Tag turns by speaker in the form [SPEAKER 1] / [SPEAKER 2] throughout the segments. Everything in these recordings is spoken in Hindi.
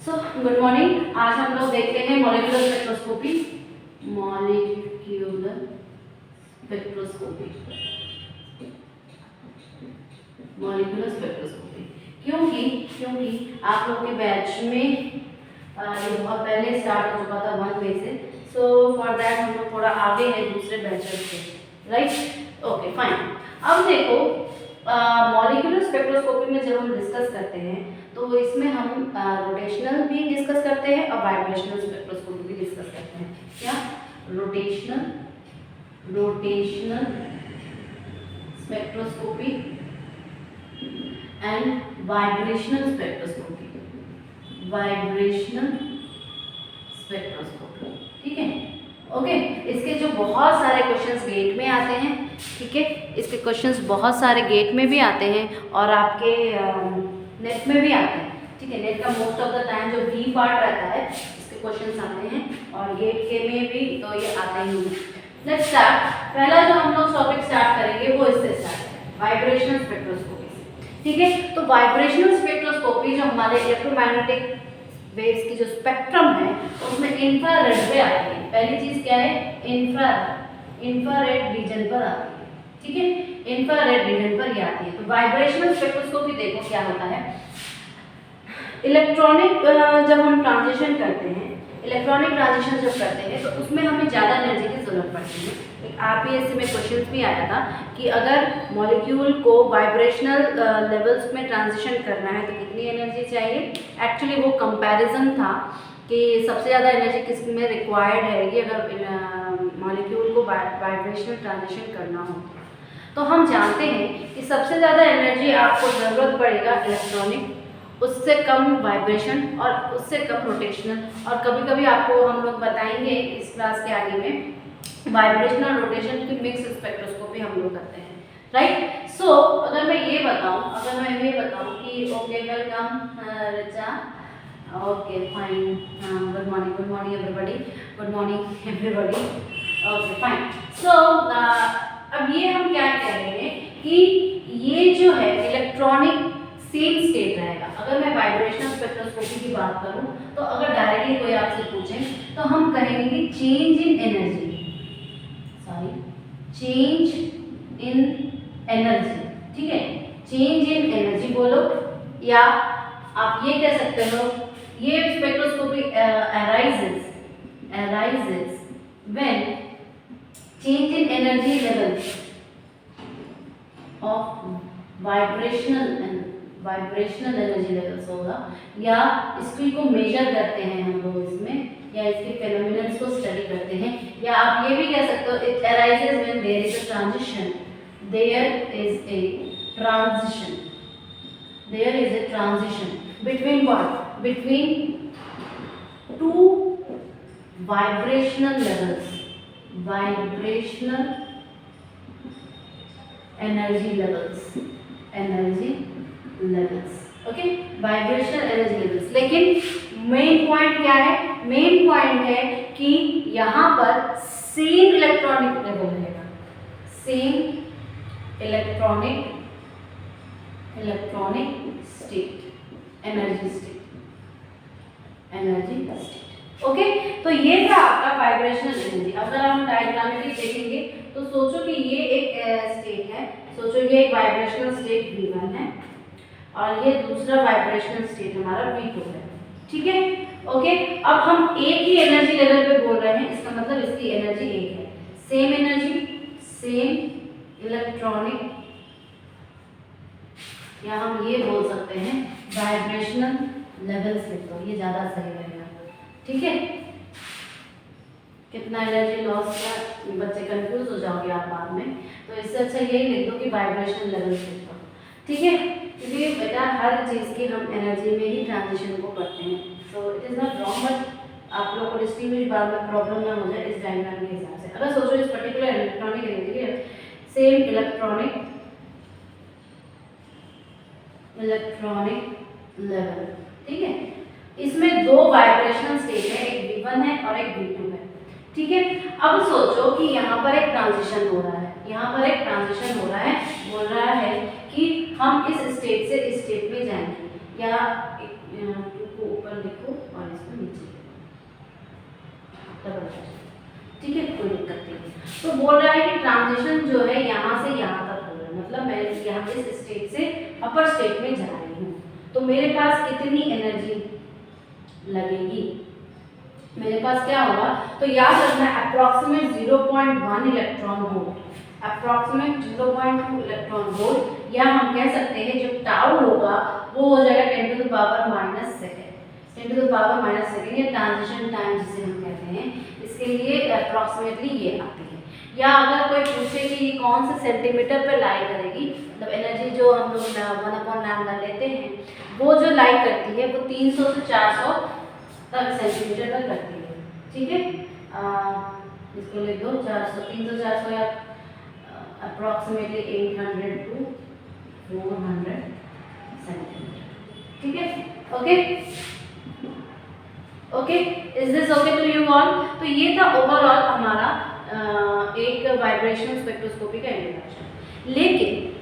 [SPEAKER 1] Good morning. आज हम लोग देखते हैं molecular spectroscopy. Molecular spectroscopy, molecular spectroscopy क्योंकि आप लोग के बैच में ये बहुत पहले स्टार्ट हो चुका था 1 मई से। सो फॉर दैट हम लोग थोड़ा आगे हैं दूसरे बैचेस से, राइट? Okay fine. अब देखो मॉलिक्यूलर स्पेक्ट्रोस्कोपी में जब हम डिस्कस करते हैं तो इसमें हम रोटेशनल भी डिस्कस करते हैं और वाइब्रेशनल स्पेक्ट्रोस्कोपी भी डिस्कस करते हैं। क्या? Rotational spectroscopy and vibrational spectroscopy, ठीक है? ओके, इसके जो बहुत सारे क्वेश्चंस गेट में आते हैं, ठीक है, इसके क्वेश्चंस बहुत सारे गेट में भी आते हैं और आपके नेट में भी आते हैं, ठीक है? नेट का मोस्ट ऑफ द टाइम जो बी पार्ट रहता है इसके क्वेश्चंस आते हैं और गेट के में भी तो ये आते ही हैं। Let's start. पहला जो हम लोग टॉपिक स्टार्ट करेंगे वो इससे स्टार्ट है, वाइब्रेशनल स्पेक्ट्रोस्कोपी से, ठीक है? तो वाइब्रेशनल स्पेक्ट्रोस्कोपी जो हमारे इलेक्ट्रोमैग्नेटिक वेव्स की जो स्पेक्ट्रम है उसमें इंफ्रारेड पे आती है। पहली चीज क्या है? इंफ्रारेड रीजन पर आती है, ठीक है? इंफ्रारेड रीजन पर ये आती है। तो वाइब्रेशनल स्पेक्ट्रोस्कोपी देखो क्या होता है। इलेक्ट्रॉनिक जब हम ट्रांजिशन करते हैं, इलेक्ट्रॉनिक ट्रांजिशन जब करते हैं तो उसमें हमें ज़्यादा एनर्जी की जरूरत पड़ती है। एक आरपीएससी में क्वेश्चन भी आया था कि अगर मॉलिक्यूल को वाइब्रेशनल लेवल्स में ट्रांजिशन करना है तो कितनी एनर्जी चाहिए। एक्चुअली वो कंपैरिजन था कि सबसे ज़्यादा एनर्जी किस में रिक्वायर्ड है कि अगर मॉलिक्यूल को वाइब्रेशनल ट्रांजिशन करना हो। तो हम जानते हैं कि सबसे ज़्यादा एनर्जी आपको ज़रूरत पड़ेगा इलेक्ट्रॉनिक, उससे कम वाइब्रेशन और उससे कम रोटेशनल। और कभी कभी आपको हम लोग बताएंगे इस क्लास के आगे में वाइब्रेशनल रोटेशन की मिक्स स्पेक्ट्रोस्कोपी हम लोग करते हैं, राइट? सो अगर मैं ये बताऊं कि okay welcome Richa, okay fine, good morning everybody, good morning everybody, okay fine. So अब ये हम क्या कह रहे हैं कि ये जो है इलेक्ट्रॉनिक सेम स्टेट रहेगा। अगर मैं वाइब्रेशनल स्पेक्ट्रोस्कोपी की बात करूं तो अगर डायरेक्टली कोई आपसे पूछे तो हम कहेंगे कि चेंज इन एनर्जी, ठीक है? चेंज इन एनर्जी बोलो, या आप ये कह सकते हो ये spectroscopy arises when change in energy level of vibrational energy levels होगा, या इसकी को मेजर करते हैं हम लोग इसमें, या इसके फेनोमेनन्स को स्टडी करते हैं। या आप ये भी कह सकते हो it arises when there is a transition, between what? Between two vibrational levels, vibrational energy levels, okay? Vibrational energy levels। लेकिन मेन पॉइंट क्या है? मेन पॉइंट है कि यहाँ पर सेम इलेक्ट्रॉनिक लेवल रहेगा, same electronic state, energy state, okay? तो ये था आपका वाइब्रेशनल एनर्जी। अगर हम डायग्रामेटिक देखेंगे तो सोचो कि ये एक स्टेट है, सोचो ये एक वाइब्रेशनल स्टेट V1 है और ये दूसरा वाइब्रेशनल स्टेट हमारा V2 है, ठीक है? ओके, अब हम एक ही एनर्जी लेवल पे बोल रहे हैं, इसका मतलब इसकी एनर्जी एक है, सेम एनर्जी, सेम इलेक्ट्रॉनिक, या हम ये बोल सकते हैं वाइब्रेशनल लेवल्स लिख दो, ये ज़्यादा सही रहेगा, ठीक है? कितना एनर्जी लॉस का बच्चे कंफ्यूज हो जाओगे आप बाद में, तो इससे अच्छा यही लिख दो कि वाइब्रेशनल लेवल्स लिख दो, ठीक है? क्योंकि बेटा हर चीज़ की हम एनर्जी में ही ट्रांजिशन को करते हैं, so it is not wrong, but आप लोग को डिस्टिंग्विश बाद में प्रॉब्लम ना हो जाए इस डायग्राम के हिसाब से। अगर सोचो इस पर्टिकुलर इलेक्ट्रॉनिक एनर्जी है, सेम इलेक्ट्रॉनिक लेवल, ठीक है? इसमें दो वाइब्रेशनल स्टेट है, एक V1 है और एक V2 है, ठीक है? अब सोचो कि यहाँ पर एक ट्रांजिशन हो रहा है, बोल रहा है कि हम इस स्टेट से इस स्टेट में जाएंगे, या को ऊपर लिखो और इसको नीचे, ठीक है, कोई दिक्कत नहीं। तो बोल रहा है कि ट्रांजिशन जो है यहाँ से यहाँ तक हो रहा है, मतलब मैं यहाँ इस स्टेट से अपर स्टेट में जा रही हूँ, तो मेरे पास कितनी एनर्जी लगेगी, मेरे पास क्या होगा, तो याद रखना approximate 0.1 electron volt, approximate 0.2 electron volt, या हम कह सकते हैं जो टाउ होगा वो हो जाएगा 10 to the power minus second, 10 to the power minus second, या ट्रांजिशन टाइम जिसे हम कहते हैं, इसके लिए अप्रॉक्सीमेटली ये आती है। या अगर कोई पूछे कि ये कौन से सेंटीमीटर पे लाई करेगी, मतलब एनर्जी जो हम लोग 1/λ लेते हैं, वो जो लाई करती है वो 300 से 400 तक सेंटीमीटर तक करती है, ठीक है। इसको लिख दो 400, 300 400 या अप्रॉक्सीमेटली 800 टू 400 सेंटीमीटर, ठीक है। Okay okay, is this okay to you all? तो ये था ओवरऑल हमारा एक वाइब्रेशन स्पेक्ट्रोस्कोपी का इंट्रोडक्शन।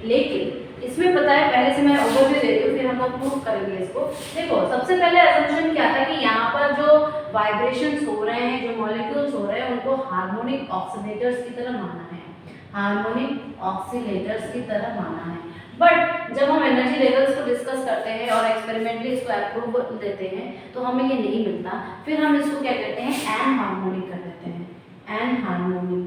[SPEAKER 1] लेकिन इसमें पता है, पहले से मैं ओवरव्यू दे रही हूँ, फिर हम लोग प्रूव करेंगे इसको। देखो, सबसे पहले असम्पशन क्या था कि यहाँ पर जो वाइब्रेशंस हो रहे हैं, जो मॉलिक्यूल्स हो रहे हैं, उनको हार्मोनिक ऑक्सीलेटर्स की तरह माना है, हार्मोनिक ऑक्सीलेटर्स की तरह माना है। बट जब हम एनर्जी लेवल्स को डिस्कस करते हैं और एक्सपेरिमेंटली इसको अप्रूव देते हैं तो हमें ये नहीं मिलता, फिर हम इसको क्या करते हैं, एन हार्मोनिक कर देते हैं, एन हार्मोनिक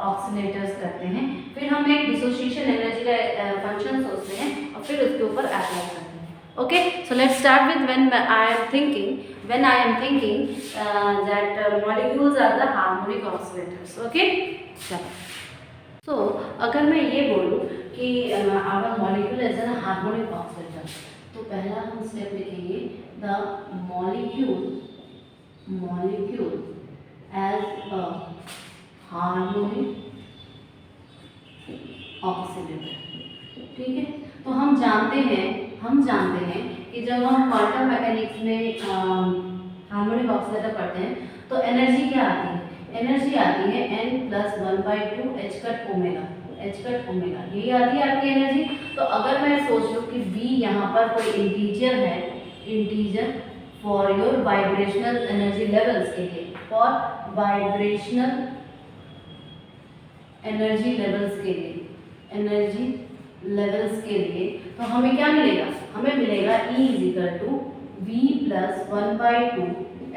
[SPEAKER 1] ऑक्सीलेटर्स करते हैं, फिर हम एक डिसोसिएशन एनर्जी का फंक्शन सोचते हैं और फिर उसके ऊपर अप्लाई करते हैं। Okay, so let's start with when I am thinking that molecules are the harmonic oscillators. Okay, चलो, तो अगर मैं ये बोलूँ कि our molecule as an harmonic oscillator, तो पहला हम स्टेप लिखेंगे the molecule as a harmonic oscillator, ठीक है। तो हम जानते हैं कि जब हम क्वांटम मैकेनिक्स में हार्मोनिक ऑक्सीलेटर पढ़ते हैं तो एनर्जी क्या आती है, एनर्जी आती है n+1/2 h ओमेगा, यही आती है आपकी एनर्जी। तो अगर मैं सोच लूँ कि v यहाँ पर कोई इंटीजर है, integer for your vibrational energy levels के लिए, फॉर वाइब्रेशनल एनर्जी लेवल्स के लिए, तो हमें क्या मिलेगा, हमें मिलेगा E = v+1/2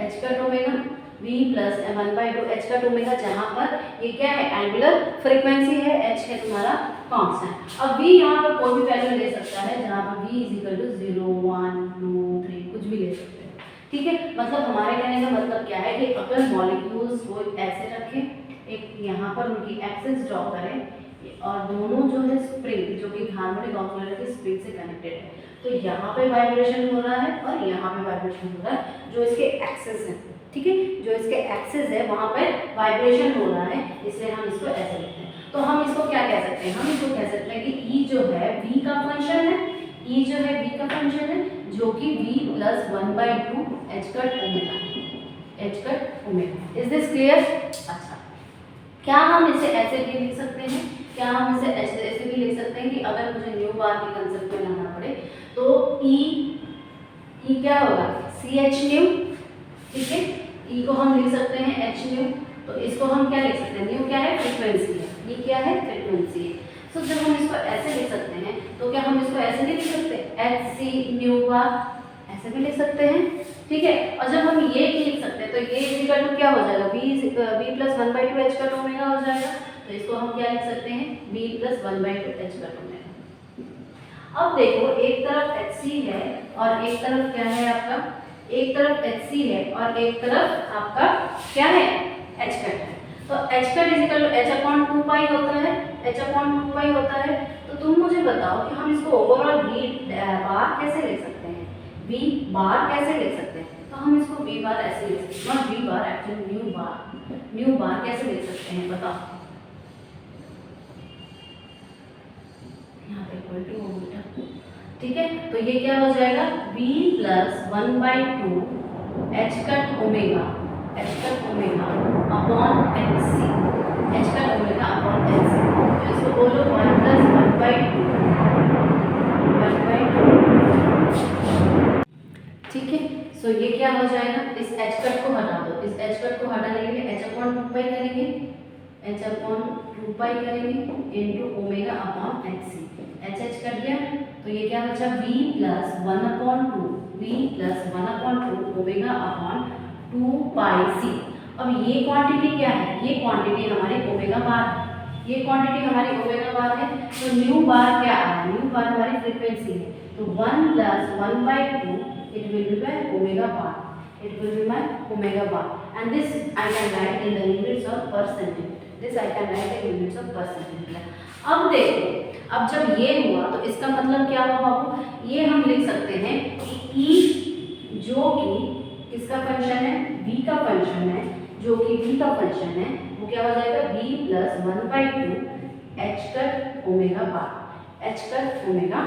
[SPEAKER 1] h omega, v+1/2 h omega, जहाँ पर ये क्या है, एंगुलर फ्रीक्वेंसी है, h है तुम्हारा कांस्टेंट। अब v यहाँ पर कोई भी वैल्यू ले सकता है, जहाँ पर v = 0 1 2 3 कुछ भी ले सकते हैं, ठीक है। मतलब हमारे कहने का मतलब क्या है कि अगर मॉलिक्यूल्स को ऐसे रखें, एक यहाँ पर उनकी एक्सिस ड्रॉ करें और दोनों जो है स्प्रिंग, जो कि हार्मोनिक ऑक्सीलेटर की स्प्रिंग से कनेक्टेड है, तो यहाँ पे वाइब्रेशन हो रहा है और यहाँ पे वाइब्रेशन हो रहा है, जो इसके एक्सिस है, ठीक है, जो इसके एक्सिस है वहाँ पे वाइब्रेशन हो रहा है, इसलिए हम इसको ऐसे लिखते हैं। तो हम इसको क्या कह सकते हैं, हम इसको कह सकते हैं कि E जो है V का फंक्शन है, E जो है V का फंक्शन है, जो कि v+1/2 h omega. Is this clear? अच्छा, क्या हम इसे ऐसे भी लिख सकते हैं, क्या हम इसे ऐसे भी लिख सकते हैं कि अगर मुझे न्यू बार के कंसेप्ट में लाना पड़े तो E क्या होगा, CH न्यू, ठीक है, E को हम लिख सकते हैं H न्यू, तो इसको हम क्या लिख सकते हैं, न्यू क्या है, फ्रीक्वेंसी है, ये क्या है, फ्रीक्वेंसी है। तो जब हम इसको ऐसे लिख सकते हैं तो क्या हम इसको ऐसे नहीं लिख सकते, HC न्यू बार, ऐसे भी लिख सकते हैं, ठीक है। और जब हम ये लिख सकते हैं तो ये इक्वल टू क्या हो जाएगा, v+1/2 h ओमेगा हो जाएगा, तो इसको हम क्या लिख सकते हैं, v+1/2 h ओमेगा। अब देखो, एक तरफ Hc है और एक तरफ क्या है आपका, एक तरफ Hc है और एक तरफ आपका क्या है, H है। तो H H/2π होता है, तो तुम मुझे बताओ कि हम इसको ओवरऑल V बार कैसे लिख सकते हैं, V बार कैसे लिख सकते हैं। तो हम इसको V बार ऐसे लिख सकते हैं, not V bar, actually nu bar कैसे लिख सकते हैं, बताओ। यहाँ पे इक्वल टू ओमेगा, ठीक है। तो ये क्या हो जाएगा, v+1/2 h omega upon hc, h omega upon hc। तो इसको बोलो 1+1/2 ठीक है, सो ये क्या हो जाएगा, इस एच कट को हटा दो, इस एच कट को हटाने के लिए एच अपॉन 2 पाई करेंगे, एच अपॉन 2 पाई करेंगे into omega upon H C. H H cut गया तो ये क्या बचा, v plus 1 upon 2, v plus 1 upon 2 omega upon 2 pi C. अब ये क्वांटिटी क्या है, ये क्वांटिटी हमारी ओमेगा बार है, ये क्वांटिटी हमारी ओमेगा बार है। तो न्यू बार क्या है, न्यू बार हमारी फ्रीक्वेंसी है, तो 1 plus 1 by 2 it will be my omega bar, it will be my omega bar, and this I can write in the units of per centimeter, this I can write in units of per centimeter। अब देखो, अब जब ये हुआ तो इसका मतलब क्या हुआ बाबू, ये हम लिख सकते हैं कि E जो कि किसका फंक्शन है, V का फंक्शन है, जो कि V का फंक्शन है वो क्या हो जाएगा, V plus 1 by 2 H cut omega bar, H cut omega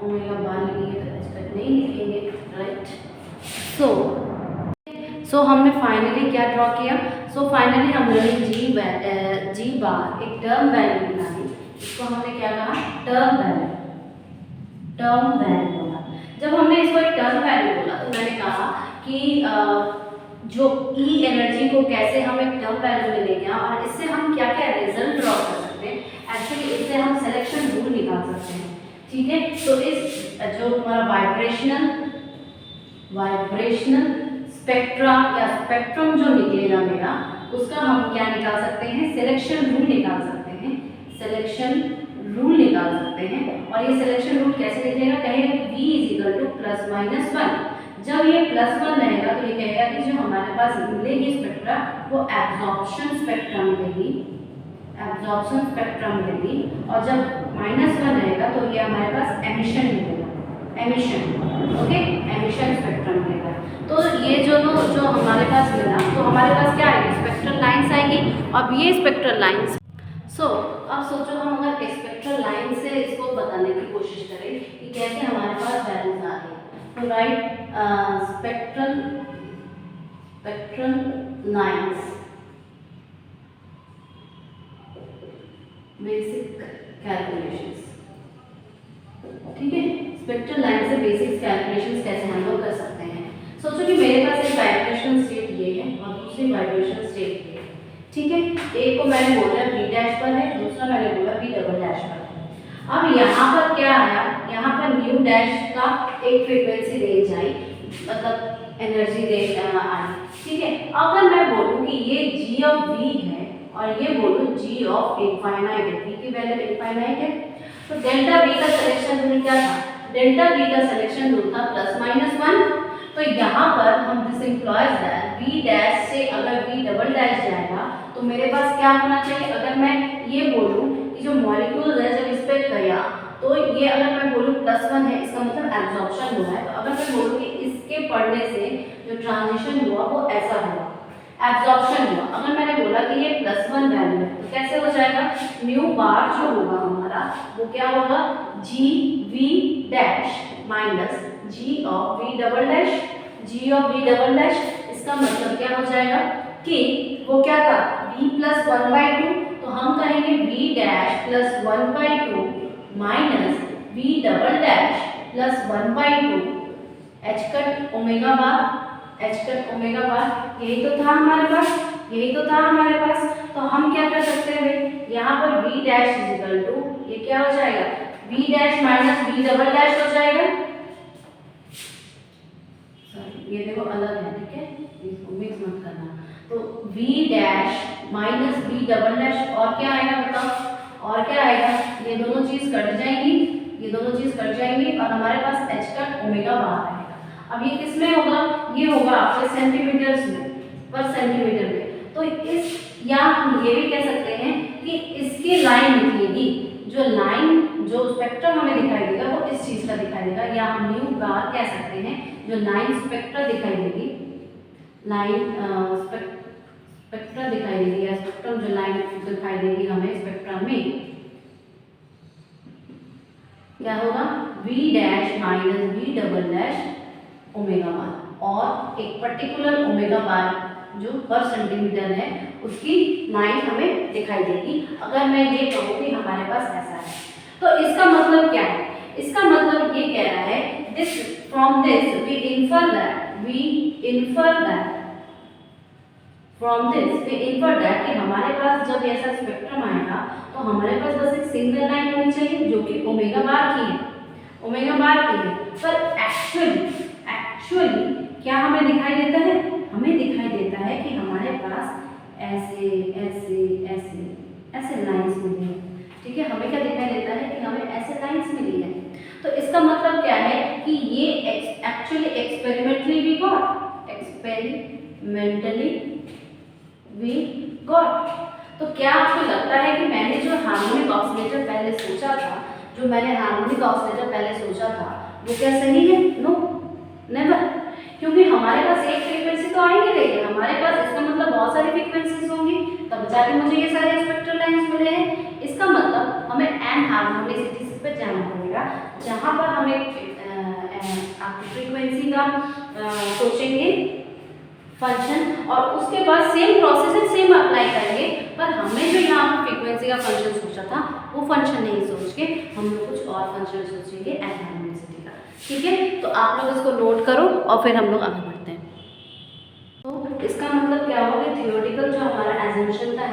[SPEAKER 1] बार लिखेंगे तो एच कट नहीं लिखेंगे, राइट। सो हमने फाइनली क्या ड्रॉ किया, सो फाइनली हमने जी बार एक टर्म वैल्यू निकाली, इसको हमने क्या कहा, टर्म वैल्यू बोला। जब हमने इसको एक टर्म वैल्यू बोला तो मैंने कहा कि जो ई एनर्जी को कैसे हम एक टर्म वैल्यू में लेंगे और इससे हम क्या क्या रिजल्ट ड्रॉ कर सकते हैं, एक्चुअली इससे हम सिलेक्शन रूल निकाल सकते हैं, ठीक है। तो इस जो हमारा वाइब्रेशनल स्पेक्ट्रा या स्पेक्ट्रम जो निकलेगा मेरा, उसका हम क्या निकाल सकते हैं, सिलेक्शन रूल निकाल सकते हैं, सिलेक्शन रूल निकाल सकते हैं। और ये सिलेक्शन रूल कैसे निकलेगा, कहेगा V इज प्लस माइनस 1। जब ये प्लस 1 रहेगा तो ये कहेगा कि जो हमारे पास मिलेगी स्पेक्ट्रा वो एब्जॉर्प्शन स्पेक्ट्रा मिलेगी, एब्जॉर्प्शन स्पेक्ट्रम मिलेगी। और जब माइनस 1 रहेगा तो ये हमारे पास एमिशन मिलेगा, एमिशन, ओके, एमिशन स्पेक्ट्रम मिलेगा। तो ये जो हमारे पास मिला, तो हमारे पास क्या आएगी, स्पेक्ट्रल लाइंस आएगी। अब ये स्पेक्ट्रल लाइंस, अब सोचो हम अगर स्पेक्ट्रल लाइन से इसको बताने की कोशिश करें कि कैसे हमारे पास वैल्यूज आ रही है, तो right spectral lines basic calculations, ठीक है। स्पेक्ट्रल लाइन से बेसिक कैलकुलेशंस कैसे हम लोग कर सकते हैं। सोचो कि मेरे पास एक वाइब्रेशन स्टेट ये है और दूसरी वाइब्रेशन स्टेट ये है, ठीक है। एक को मैंने बोला V डैश पर है, दूसरा मैंने बोला V डबल डैश पर है। अब यहाँ पर क्या आया, यहाँ पर न्यू डैश का एक फ्रीक्वेंसी रेंज आई, मतलब एनर्जी रेंज आई, ठीक है। अगर मैं बोलूँ कि ये G ऑफ V है और ये बोलूँ G ऑफ इनफाइनाइट है, V की वैल्यू इनफाइनाइट है, तो डेल्टा V का सिलेक्शन रूल क्या था, डेल्टा V का सिलेक्शन रूल था प्लस माइनस 1। तो यहाँ पर हम this employees that V dash से अगर V डबल डैश जाएगा तो मेरे पास क्या होना चाहिए, अगर मैं ये बोलूँ कि जो मॉलिक्यूल है जब इस पर गया तो ये अगर मैं बोलूँ प्लस 1 है, इसका मतलब एब्जॉर्प्शन हुआ है। तो अगर मैं बोलूँ कि इसके पढ़ने से जो ट्रांजिशन हुआ वो ऐसा हुआ, एब्जॉर्प्शन हुआ। अगर मैंने बोला कि ये प्लस 1 वैल्यू है तो कैसे हो जाएगा, न्यू बार जो होगा हमारा वो क्या होगा, G V dash minus G of V double dash, G of V double dash. इसका मतलब क्या हो जाएगा कि वो क्या था, V प्लस 1 बाई 2, तो हम कहेंगे V dash plus 1 by 2 minus V double dash plus 1 by 2 H cut omega bar, H cut omega बार। यही तो था हमारे पास, यही तो था हमारे पास। तो हम क्या कर सकते हैं, यहाँ पर V डैश इजिकल टू ये क्या हो जाएगा, V dash minus V double dash हो जाएगा, ये देखो अलग है, ठीक है, इसको मिक्स मत करना। तो V dash minus V double dash और क्या आएगा बताओ, और क्या आएगा, ये दोनों चीज कट जाएंगी, ये दोनों चीज कट जाएंगी और हमारे पास एच कट ओमेगा बार आएगा। अब ये किस में होगा, ये होगा आपके सेंटीमीटर्स में, पर सेंटीमीटर में। तो इस, या हम ये भी कह सकते हैं कि इसकी लाइन निकलेगी, जो लाइन जो स्पेक्ट्रम हमें दिखाई देगा वो इस चीज का दिखाई देगा, या हम न्यू बार कह सकते हैं, जो लाइन स्पेक्ट्रा दिखाई देगी, लाइन स्पेक्ट्रा दिखाई देगी या स्पेक्ट्रम जो लाइन दिखाई देगी हमें स्पेक्ट्रम में क्या होगा, V dash minus V double dash omega बार, और एक पर्टिकुलर ओमेगा बार जो पर सेंटीमीटर है उसकी लाइन हमें दिखाई देगी। अगर मैं ये कहूँ कि हमारे पास ऐसा है, तो इसका मतलब क्या है? इसका मतलब ये कह रहा है this from this we infer that कि हमारे पास जब ऐसा स्पेक्ट्रम आएगा तो हमारे पास बस एक सिंगल लाइन होनी चाहिए जो कि ओमेगा बार की है, पर एक्चुअली क्या हमें दिखाई देता है? हमें दिखाई देता है कि हमारे पास ऐसे ऐसे ऐसे ऐसे लाइंस मिली है। ठीक है, हमें क्या दिखाई देता है कि हमें ऐसे लाइंस मिली है। तो इसका मतलब क्या है कि ये एक्चुअली एक्सपेरिमेंटली वी गॉट। तो क्या आपको लगता है कि मैंने जो हार्मोनिक ऑसिलेटर पहले सोचा था वो क्या सही है? No, never. क्योंकि हमारे पास एक फ्रीक्वेंसी तो आ ही नहीं रही है, हमारे पास इसका मतलब बहुत सारी फ्रीक्वेंसीज होंगी, तब जाके मुझे ये सारे स्पेक्ट्रल लाइंस मिले हैं। इसका मतलब हमें एन हार्मोनिसिटीज पे जाना पड़ेगा, जहाँ पर हमें आपकी फ्रीक्वेंसी का सोचेंगे फंक्शन और उसके बाद सेम प्रोसेस सेम अप्लाई करेंगे, पर हमने जो यहाँ पर फ्रीक्वेंसी का फंक्शन सोचा था वो फंक्शन नहीं सोच के हम लोग कुछ और फंक्शन सोचेंगे एन हार्मोनिसिटी का। ठीक है, तो आप लोग इसको नोट करो और फिर हम लोग आगे बढ़ते हैं। तो इसका मतलब क्या हुआ कि थियोरेटिकल जो हमारा एजम्पशन था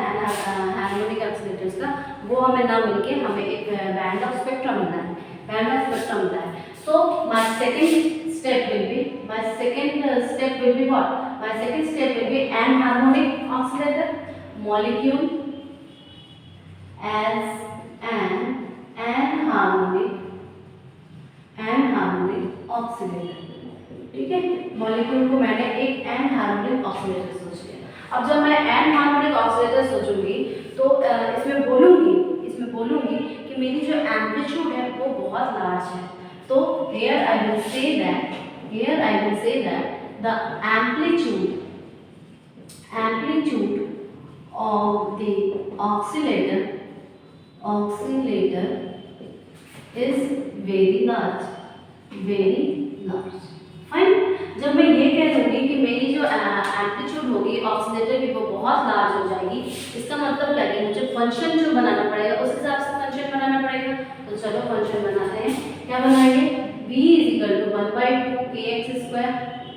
[SPEAKER 1] हार्मोनिक ऑसिलेटर्स का, वो हमें ना मिलके हमें एक बैंड ऑफ स्पेक्ट्रम मिला है। So my second step will be what? My second step will be an harmonic oscillator, molecule as an harmonic oscillator। ठीक है, मॉलिक्यूल को मैंने एक एन हार्मोनिक ऑसिलेटर सोच लिया। अब जब मैं एन हार्मोनिक ऑसिलेटर सोचूंगी तो इसमें बोलूंगी कि मेरी जो एम्पलीट्यूड है वो बहुत लार्ज है। तो here I will say that the amplitude of the oscillator is very large। Fine. जब मैं ये कह दूंगी कि मेरी जो एम्पलीट्यूड होगी ऑसिलेटर की वो बहुत लार्ज हो जाएगी, इसका मतलब क्या है? मुझे फंक्शन जो बनाना पड़ेगा उस हिसाब से फंक्शन बनाना पड़ेगा। तो चलो फंक्शन बनाते हैं। क्या बनाएंगे? v = 1/2 kx²,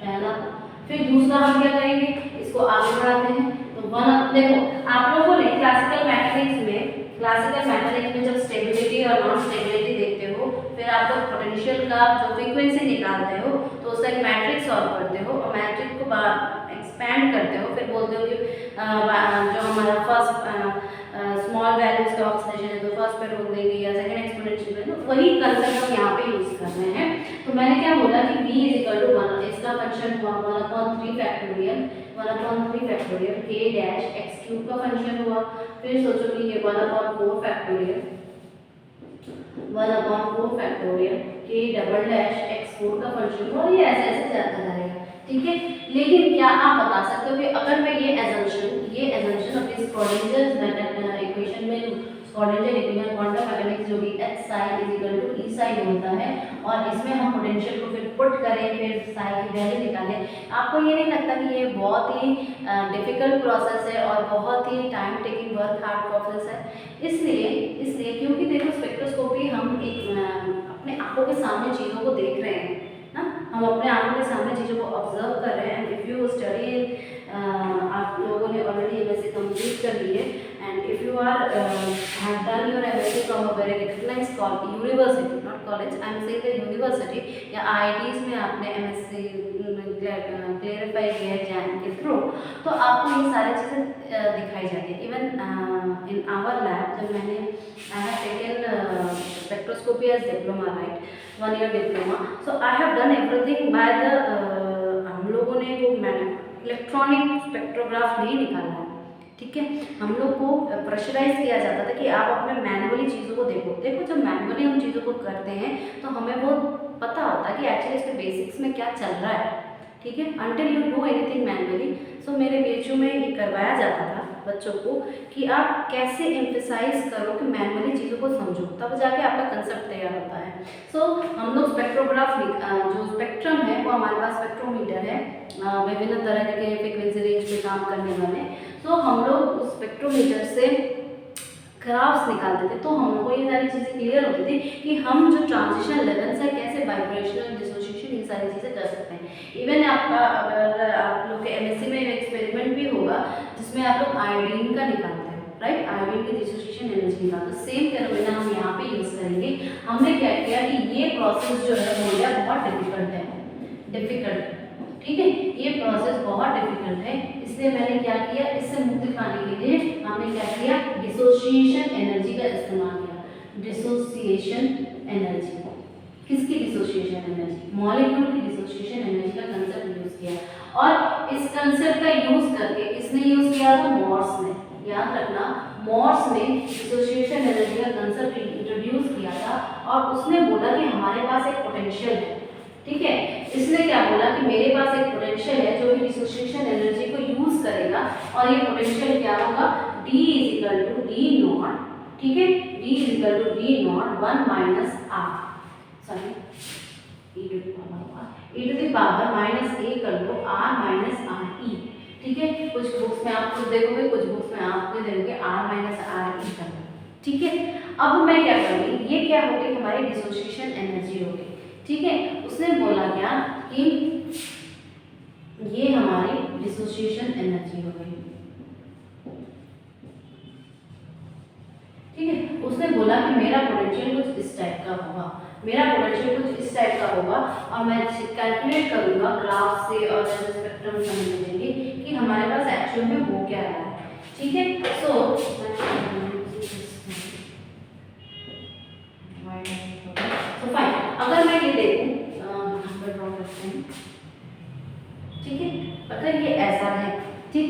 [SPEAKER 1] पहला। फिर दूसरा हम क्या करेंगे? इसको आगे बढ़ाते हैं। तो देखो आप लोगों ने क्लासिकल मैथमेटिक्स में जब स्टेबिलिटी और नॉन स्टेबिलिटी देखते हो, फिर आप लोग पोटेंशियल का जो फ्रीक्वेंसी निकालते हो तो उसका एक मैट्रिक्स सॉल्व करते हो और मैट्रिक्स को एक्सपैंड करते हो, फिर बोलते हो कि जो हमारा फर्स्ट स्मॉल वैल्यूज का ऑक्सीडेशन है तो फर्स्ट पे रोक देंगे या सेकंड एक्सपोनेंशियल पे, तो वही कंसेप्ट हम यहाँ पे यूज कर रहे हैं। तो मैंने क्या बोला कि v = 1, इसका फंक्शन हुआ 1/3 फैक्टोरियल k डैश x³ का फंक्शन हुआ। फिर सोचो कि ये 1/4 factorial k double dash x4 का फंक्शन हुआ। ये ऐसे ऐसे जाता जाएगा। ठीक है, लेकिन क्या आप बता सकते हो कि अगर मैं ये एजम्पशन अपनी स्क्रॉडिंजर इक्वेशन में क्वांटम मैकेनिक्स जो कि h psi = E psi होता है और इसमें हम पोटेंशियल को फिर पुट करें, फिर psi की वैल्यू निकालें, आपको ये नहीं लगता कि ये बहुत ही डिफिकल्ट प्रोसेस है और बहुत ही time taking work hard process है? इसलिए क्योंकि देखो स्पेक्ट्रोस्कोपी हम एक अपने आंखों के सामने चीज़ों को देख रहे हैं ना, हम अपने आंखों के सामने चीज़ों को ऑब्जर्व कर रहे हैं। इफ़ यू स्टडी आप लोगों ने ऑलरेडी एमएससी कंप्लीट कर ली है and if you are have done your MSc from a very recognised university, not college, I am saying the university या आईआईटीज में आपने एमएससी क्लियरिफाई किया है जैम के थ्रू, तो आपको ये सारी चीज़ें दिखाई जाती है। इवन इन आवर लैब जब मैंने I have taken spectroscopy as diploma, right, 1 year diploma, so I have done everything by the हम लोगों ने वो इलेक्ट्रॉनिक स्पेक्ट्रोग्राफ नहीं निकाला है। ठीक है, हम लोग को प्रेशराइज किया जाता था कि आप अपने मैनुअली चीज़ों को देखो जब मैनुअली हम चीज़ों को करते हैं तो हमें वो पता होता है कि एक्चुअली इसके बेसिक्स में क्या चल रहा है। ठीक है, until you do anything manually. So मेरे बीएचयू में ये करवाया जाता था बच्चों को कि आप कैसे एम्फेसाइज करो कि मैनुअली चीज़ों को समझो, तब जाके आपका कंसेप्ट तैयार होता है। सो हम लोग स्पेक्ट्रोग्राफ जो स्पेक्ट्रम है वो हमारे पास स्पेक्ट्रोमीटर है, विभिन्न तरह के फ्रिक्वेंसी रेंज पे काम करने वाले। तो हम लोग उस स्पेक्ट्रोमीटर से ग्राफ्स निकालते थे तो हम लोग को ये सारी चीज़ें क्लियर होती थी कि हम जो ट्रांजिशन लेवल्स है कैसे वाइब्रेशनल डिसोसिएशन ये सारी चीज़ें कर सकते हैं। इवन आपका अगर आप लोग के एमएससी में एक्सपेरिमेंट भी होगा जिसमें आप लोग आयोडीन का निकालते हैं, राइट, आयोडीन की डिसोसिएशन एनर्जी निकालते, सेम फेनोमेना हम यहाँ पे यूज़ करेंगे। हमने क्या किया कि ये प्रोसेस जो है वो यह बहुत डिफिकल्ट है, ठीक है, ये प्रोसेस बहुत डिफिकल्ट है, इसलिए मैंने क्या किया, इससे मुक्ति पाने के लिए हमने क्या किया, डिसोसिएशन एनर्जी का इस्तेमाल किया। डिसोसिएशन एनर्जी, किसकी डिसोसिएशन एनर्जी, मॉलिक्यूल की डिसोसिएशन एनर्जी का कंसेप्ट यूज किया। और इस कंसेप्ट का यूज करके किसने यूज किया था, मॉर्स ने, याद रखना, मॉर्स ने डिसोसिएशन एनर्जी का कंसेप्ट इंट्रोड्यूस किया था और उसने बोला कि हमारे पास एक पोटेंशियल है, ठीक है, इसने क्या बोला कि मेरे पास एक पोटेंशियल है जो कि डिसोसिएशन एनर्जी को यूज करेगा और ये पोटेंशियल क्या होगा, D = D नॉट, ठीक है, D = D naught 1 - R, sorry e to the power minus a कर लो r - re, ठीक है, कुछ बुक्स में आप खुद देखोगे, कुछ बुक्स में आपको देखोगे r - re कर लो, ठीक है। अब मैं क्या करूँगी, ये क्या होगी, हमारी डिसोसिएशन एनर्जी होगी, ठीक है। उसने बोला क्या कि ये हमारी डिसोसिएशन एनर्जी हो गई, ठीक है। उसने बोला कि मेरा पोटेंशियल कुछ इस टाइप का होगा, मेरा पोटेंशियल कुछ इस टाइप का होगा और मैं कैलकुलेट करूंगा ग्राफ से और स्पेक्ट्रम समझेंगे कि हमारे पास एक्चुअल में हो क्या रहा है, ठीक है। सो फाइन, अगर मैं ये देखूं, ड्रॉ करते हैं, ठीक है, अगर ये ऐसा है, ठीक,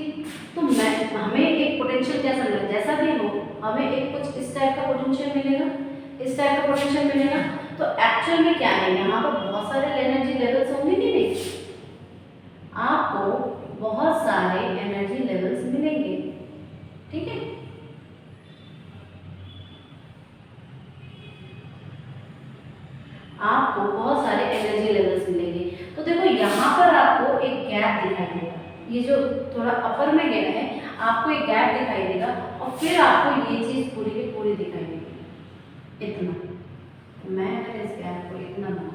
[SPEAKER 1] तो मैं हमें एक पोटेंशियल कैसा मिलेगा, जैसा भी हो हमें एक कुछ इस टाइप का पोटेंशियल मिलेगा, इस टाइप का पोटेंशियल मिलेगा। तो एक्चुअल में क्या है, यहाँ पर बहुत सारे एनर्जी लेवल्स होंगे कि नहीं, आपको बहुत सारे एनर्जी लेवल्स मिलेंगे, ठीक है, आपको बहुत सारे एनर्जी लेवल्स मिलेंगे। तो देखो यहाँ पर आपको एक गैप दिखाई देगा, ये जो थोड़ा अपर में गया है आपको एक गैप दिखाई देगा और फिर आपको ये चीज़ पूरी की पूरी दिखाई देगी, इतना, मैं अगर इस गैप को इतना बना,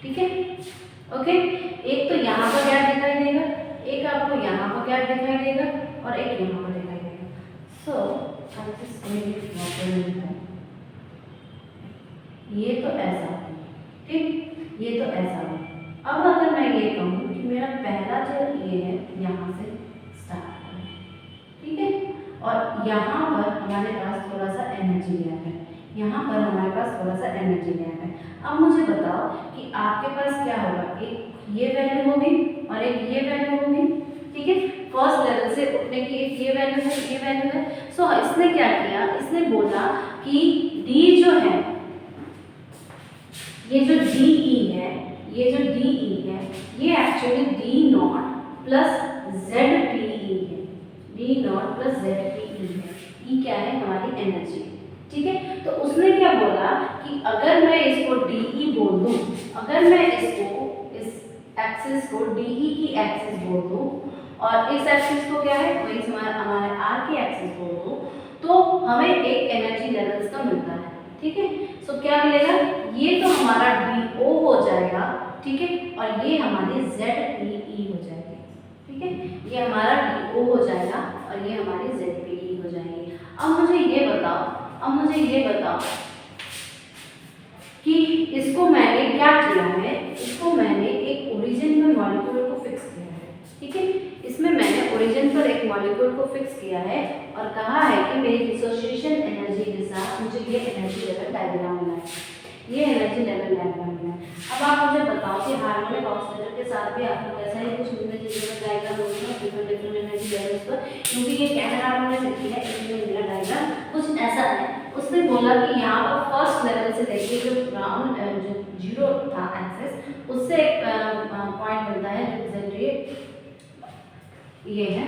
[SPEAKER 1] ठीक है, ओके, एक तो यहाँ पर गैप दिखाई देगा, एक आपको यहाँ पर गैप दिखाई देगा और एक यहाँ पर दिखाई देगा। सो ये तो ऐसा, ठीक, ये तो ऐसा। अब अगर मैं ये कहूँ कि मेरा पहला जो ये है यहाँ से स्टार्ट करें, ठीक है, और यहाँ पर हमारे पास थोड़ा सा एनर्जी गैप है, यहाँ पर हमारे पास थोड़ा सा एनर्जी गैप है। अब मुझे बताओ कि आपके पास क्या होगा, एक ये वैल्यू होगी और एक ये वैल्यू होगी, ठीक है, फर्स्ट लेवल से उठने की एक ये वैल्यू है, ये वैल्यू है। सो इसने क्या किया, इसने बोला कि D जो है, ये जो DE है, ये जो DE है, ये actually D not plus ZPE है, D नॉट प्लस ZPE है, E क्या है, हमारी एनर्जी, ठीक है। तो उसने क्या बोला कि अगर मैं इसको DE बोल दूं, अगर मैं इसको इस एक्सिस को DE की एक्सिस बोल दूं और इस एक्सिस को क्या है, वही हमारे R की एक्सिस बोल दूं, तो हमें एक एनर्जी लेवल्स का मिलता है, ठीक है। सो क्या मिलेगा, ये तो हमारा DO हो जाएगा, ठीक है, और ये हमारी ZPE हो जाएगी, ठीक है, ये हमारा DO हो जाएगा और ये हमारी ZPE हो जाएगी। अब मुझे ये बताओ कि इसको मैंने क्या किया है, इसको मैंने एक ओरिजिन में मॉलिक्यूल को फिक्स किया है, ठीक है, इसमें मैंने ओरिजिन पर एक मॉलिक्यूल को फिक्स किया है और कहा है कि मेरी डिसोसिएशन एनर्जी के साथ मुझे ये एनर्जी लेवल डायग्राम मिला है, ये एनर्जी लेवल डायग्राम मिला है। अब आप मुझे बताओ कि हार्मोनिक ऑसिलेटर के साथ भी आपको कैसा है, कुछ एनर्जी लेवल डायग्राम होगा डिफरेंट एनर्जी लेवल्स पर, क्योंकि ये कैमरा हमने लिखी है, इसमें मेरा डायग्राम कुछ ऐसा है। उसने बोला कि यहाँ पर फर्स्ट लेवल से देखिए जो ग्राउंड जो जीरो था एक्सेस, उससे एक पॉइंट मिलता है जो ये है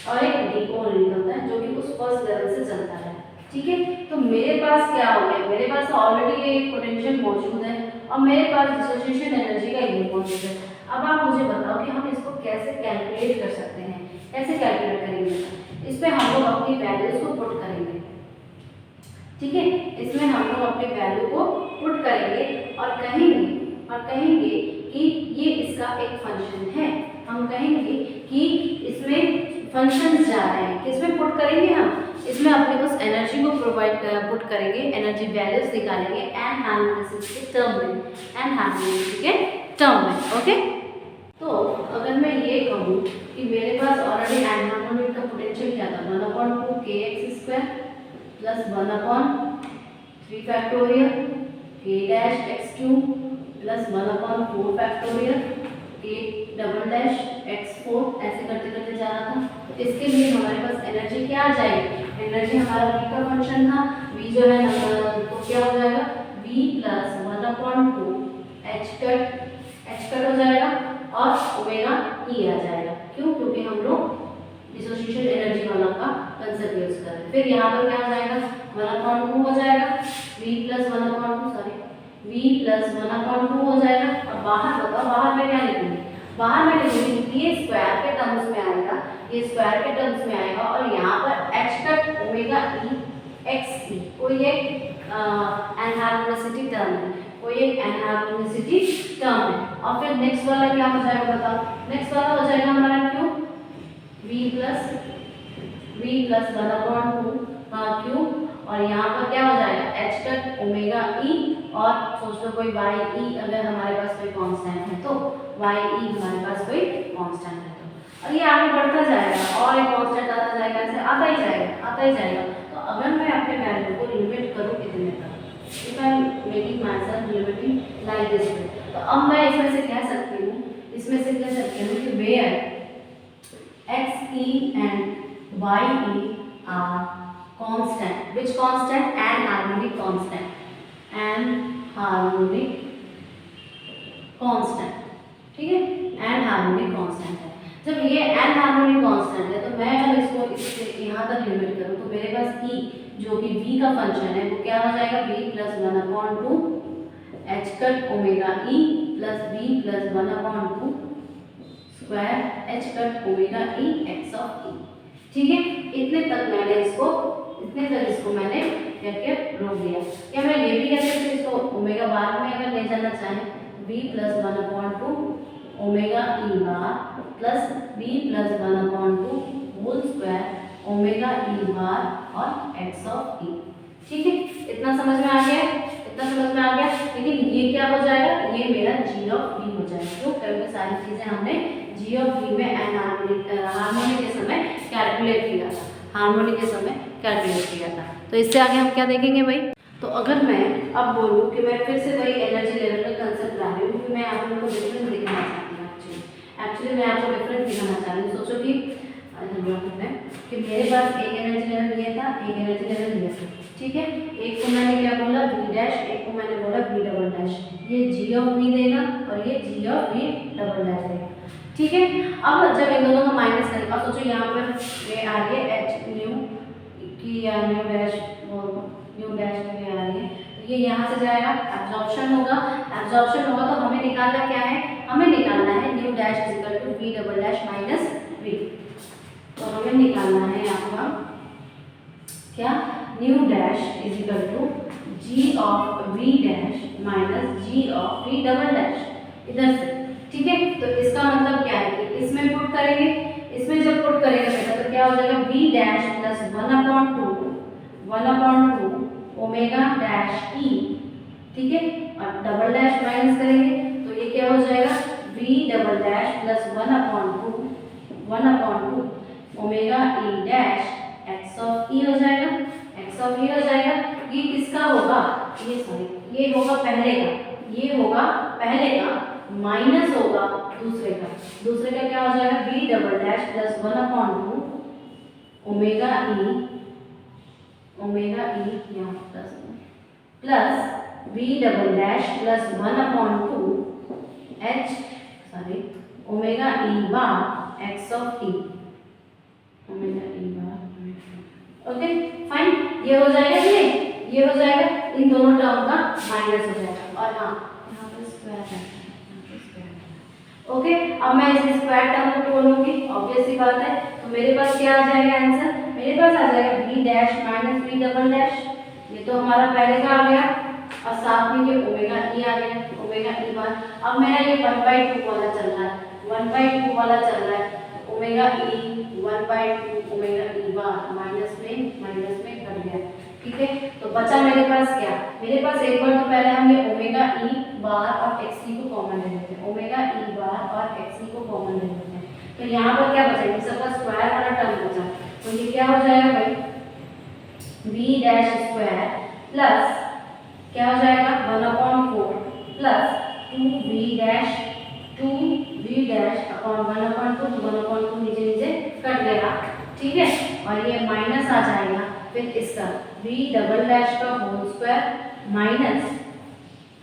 [SPEAKER 1] और एक DO निकलता है जो कि उस फर्स्ट लेवल से चलता है, ठीक है। तो मेरे पास क्या हो गया, मेरे पास ऑलरेडी ये पोटेंशियल मौजूद है और मेरे पास डिसोसिएशन एनर्जी का ये मौजूद है। अब आप मुझे बताओ कि हम इसको कैसे कैलकुलेट कर सकते हैं, कैसे कैलकुलेट करेंगे, इस पर हम लोग अपनी वैल्यूज को पुट करेंगे, ठीक है, इसमें हम लोग अपनी वैल्यू को पुट करेंगे और कहेंगे कि ये इसका एक फंक्शन है। हम कहेंगे कि इसमें फंक्शंस जा रहे हैं, किसमें पुट करेंगे हम, इसमें अपने उस एनर्जी को पुट करेंगे, एनर्जी वैल्यूज निकालेंगे एन हार्मोनिसिटी के टर्म में, एन हार्मोनिसिटी के टर्म में। ओके, तो अगर मैं ये कहूँ कि मेरे पास ऑलरेडी एन हार्मोनिक का पोटेंशियल क्या था, 1/2 kx² plus 1/3 factorial k dash x³ plus 1/4 factorial k double dash x4, ऐसे करते करते जा रहा था। इसके लिए हमारे पास एनर्जी क्या आ जाएगी, एनर्जी हमारा v का फंक्शन था, v जो है तो क्या हो जाएगा, v प्लस 1/2 h कट हो जाएगा और ओमेगा ई आ जाएगा। क्यों, क्योंकि हम लोग डिसोसिएशन एनर्जी वाला का कंसेप्ट यूज कर रहे हैं। फिर यहाँ पर क्या हो जाएगा, 1/2 हो जाएगा, v प्लस 1/2 हो जाएगा। और बाहर बताओ, बाहर में क्या लिखूंगी, बाहर में लिखूंगी ये स्क्वायर के टर्म्स में आएगा, ये स्क्वायर के टर्म्स में आएगा और यहाँ पर h कट ओमेगा ई एक्स ई कोई एक एनहार्मोनिसिटी टर्म है, कोई एक एनहार्मोनिसिटी टर्म है। और फिर नेक्स्ट वाला क्या हो जाएगा बताओ, नेक्स्ट वाला हो जाएगा हमारा क्यू, v प्लस 1/2 क्यू और यहाँ पर क्या हो जाएगा h कट ओमेगा ई और सोच लो कोई y e, अगर हमारे पास कोई कांस्टेंट है तो y e हमारे पास कोई कांस्टेंट है तो, और ये आगे बढ़ता जाएगा और एक कांस्टेंट आता जाएगा, ऐसे आता ही जाएगा। तो अगर मैं अपने वैल्यू को लिमिट करूँ इतने तक, if I am making my self limiting like this, तो अब मैं इसमें से कह सकती हूँ कि where x e and y e are constant, which constant, anharmonic constant, ठीक है, एनहार्मोनिक कांस्टेंट है। जब ये एनहार्मोनिक कांस्टेंट है तो मैं अगर इसको इससे यहाँ तक लिमिट करूँ तो मेरे पास e जो कि v का फंक्शन है वो क्या हो जाएगा, v plus 1/2 h cut omega e plus v plus 1/2 square h cut omega e x of e। ठीक है, इतने तक इसको मैंने क्या किया, रोक दिया। क्या मैं ये भी कह सकती हूँ इसको ओमेगा बार में अगर ले जाना चाहें, v plus 1/2 omega E bar plus v plus 1/2 whole square omega E bar और x ऑफ e। ठीक है, इतना समझ में आ गया। लेकिन ये क्या हो जाएगा, ये मेरा g ऑफ v हो जाएगा, क्यों, क्योंकि सारी चीजें हमने g ऑफ v में हार्मोनिक के समय कैलकुलेट किया था। तो इससे आगे हम क्या देखेंगे भाई, तो अगर मैं अब बोलूँ कि मैं फिर से वही एनर्जी लेवल का कंसेप्ट ला रही हूँ, क्योंकि मैं आप लोगों को डिफरेंस दिखाना चाहती हूँ। एक्चुअली मैं आपको डिफरेंस दिखाना चाह रही हूँ। सोचो कि मेरे पास एक एनर्जी लेवल ये था, एक एनर्जी लेवल ये था, ठीक है। एक को मैंने क्या बोला v डैश, एक को मैंने बोला v डबल डैश। ये g ऑफ v देगा और ये g of v double dash देगा, ठीक है। अब जब इन दोनों का माइनस करें, अब सोचो यहाँ पर ये आ रही है h न्यू की या न्यू डैश में आ रही है, तो ये यहाँ से जाएगा, एब्जॉर्प्शन होगा तो हमें निकालना क्या है, हमें निकालना है new dash equal to v double dash minus v। तो हमें निकालना है आपका क्या, new dash is equal to g of v dash minus g of v double dash इधर से, ठीक है। तो इसका मतलब क्या है कि इसमें पुट करेंगे, इसमें जब पुट करेंगे बेटा तो क्या हो जाएगा, v dash plus 1/2 omega dash e, ठीक है, और डबल डैश माइनस करेंगे तो ये क्या हो जाएगा, v double dash plus 1/2 omega e dash x of e हो जाएगा। ये किसका होगा, ये होगा पहले का माइनस होगा दूसरे का क्या हो जाएगा, v double dash plus 1/2 omega e यहाँ plus v double dash plus 1/2 omega e bar x of e, omega e bar, okay fine. ये हो जाएगा, ये हो जाएगा, इन दोनों टर्म का माइनस हो जाएगा और हाँ यहाँ पर स्क्वायर है, ओके। अब मैं इस स्क्वायर टर्म को बोलूंगी, ऑब्वियस सी बात है। तो मेरे पास क्या आ जाएगा आंसर, मेरे पास आ जाएगा v dash minus v double dash, ये तो हमारा पहले का आ गया और साथ में ये ओमेगा ई आ गया, ओमेगा ई बार। अब मेरा ये 1/2 वाला चल रहा है, 1/2 वाला चल रहा है, ओमेगा ई 1/2 ओमेगा ई बार माइनस में कट गया, ठीक है। तो बचा मेरे पास क्या, मेरे पास एक बार तो पहले हम ये ओमेगा ई बार और एक्स ई को कॉमन ले लेते हैं, ओमेगा ई बार और एक्स ई को कॉमन ले लेते हैं। तो यहाँ पर क्या बचा, इन सबका स्क्वायर वाला टर्म बचा, तो ये क्या हो जाएगा भाई, v डैश स्क्वायर प्लस क्या हो जाएगा 1/4 प्लस 2v डैश अपॉन 1/2, 1/2 नीचे नीचे कट गया, ठीक है। और ये माइनस आ जाएगा, फिर इसका v डबल डैश का होल स्क्वायर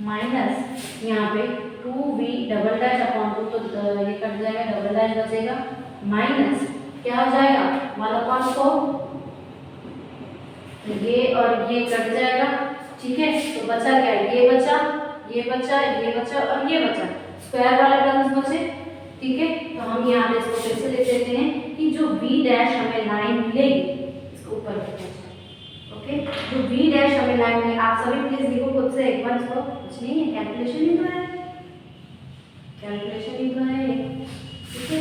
[SPEAKER 1] माइनस यहाँ पे 2v डबल डैश अपॉन 2, तो ये कट जाएगा, डबल डैश बचेगा, माइनस क्या हो जाएगा 1/4, ये और ये कट जाएगा, ठीक है। तो बचा क्या, ये बचा और ये बचा, स्क्वायर वाले टर्म्स बचे, ठीक है। तो हम यहाँ पे इसको फिर से लिख देते हैं कि जो v डैश हमें लाइन मिलेगी, इसको ऊपर लिखते हैं, ओके। जो v डैश हमें लाइन मिलेगी, आप सभी प्लीज लिखो खुद से एक बार, इसको कुछ नहीं है, कैलकुलेशन ही तो है, ठीक है।